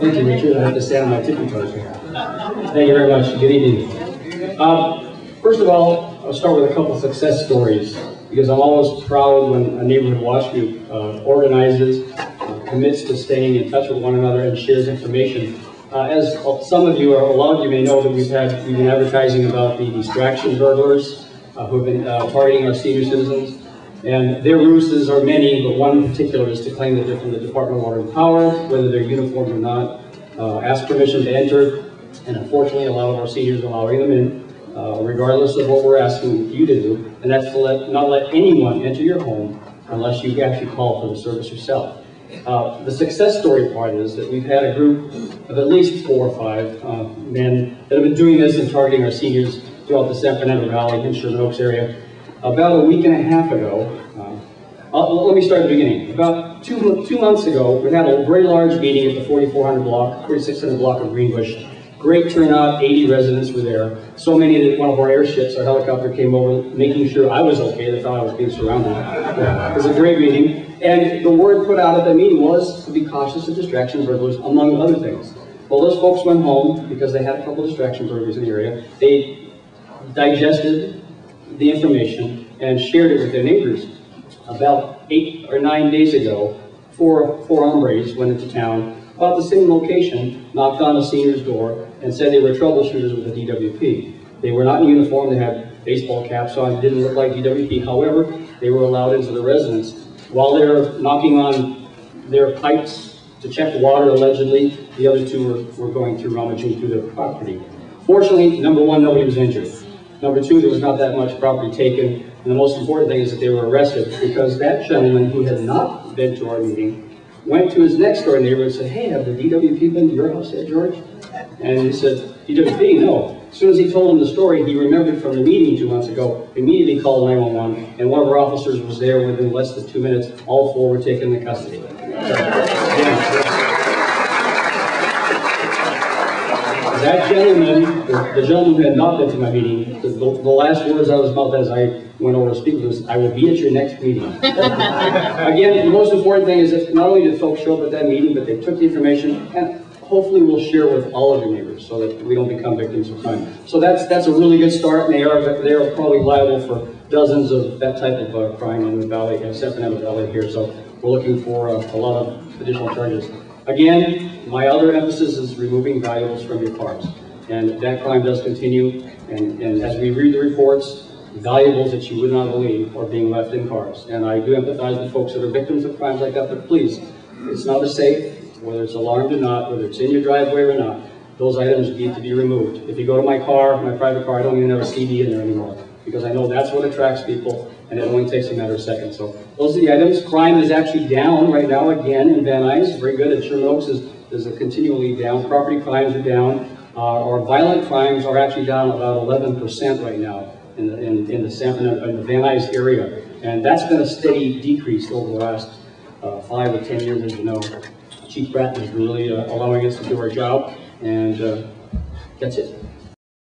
Thank you, Richard. I have to stand on my tippy toes here. Thank you very much. Good evening. First of all, I'll start with a couple success stories, because I'm always proud when a neighborhood watch group organizes, commits to staying in touch with one another, and shares information. As some of you, or a lot of you may know, that we've been advertising about the distraction burglars who have been targeting our senior citizens. And their ruses are many, but one in particular is to claim that they're from the Department of Water and Power, whether they're uniformed or not, ask permission to enter, and unfortunately a lot of our seniors are allowing them in, regardless of what we're asking you to do, and that's to not let anyone enter your home unless you actually call for the service yourself. The success story part is that we've had a group of at least 4 or 5 men that have been doing this and targeting our seniors throughout the San Fernando Valley and Sherman Oaks area. About a week and a half ago, let me start at the beginning. About two months ago, we had a very large meeting at the 4600 block of Greenbush. Great turnout, 80 residents were there. So many that one of our airships, our helicopter, came over, making sure I was okay. They thought I was being surrounded. It was a great meeting. And the word put out at that meeting was to be cautious of distraction burglars, among other things. Well, those folks went home because they had a couple of distraction burglars in the area. They digested the information and shared it with their neighbors. About 8 or 9 days ago, four hombres went into town about the same location, knocked on a senior's door, and said they were troubleshooters with the DWP. They were not in uniform, they had baseball caps on, didn't look like DWP. However, they were allowed into the residence. While they were knocking on their pipes to check water, allegedly, the other 2 were going through, rummaging through their property. Fortunately, number 1, nobody was injured. Number 2, there was not that much property taken. And the most important thing is that they were arrested because that gentleman who had not been to our meeting went to his next door neighbor and said, "Hey, have the DWP been to your house yet, George?" And he said, "DWP, no." As soon as he told him the story, he remembered from the meeting 2 months ago, immediately called 911, and one of our officers was there within less than 2 minutes. All 4 were taken into custody. That gentleman, the gentleman who had not been to my meeting, the last words out of his mouth as I went over to speak with him was, "I will be at your next meeting." Again, the most important thing is that not only did folks show up at that meeting, but they took the information and hopefully we'll share with all of your neighbors so that we don't become victims of crime. So that's a really good start, and they are probably liable for dozens of that type of crime in the valley, San Fernando Valley here. So we're looking for a lot of additional charges. Again, my other emphasis is removing valuables from your cars. And that crime does continue, and as we read the reports, valuables that you would not believe are being left in cars. And I do empathize with folks that are victims of crimes like that, but please, it's not a safe, whether it's alarmed or not, whether it's in your driveway or not, those items need to be removed. If you go to my car, my private car, I don't even have a CD in there anymore, because I know that's what attracts people, and it only takes a matter of seconds. So those are the items. Crime is actually down right now again in Van Nuys. Very good. At Sherman Oaks is continually down. Property crimes are down. Our violent crimes are actually down about 11% right now in the San Fernando, in the Van Nuys area, and that's been a steady decrease over the last 5 or 10 years, as you know. Chief Bratton is really allowing us to do our job, and that's it.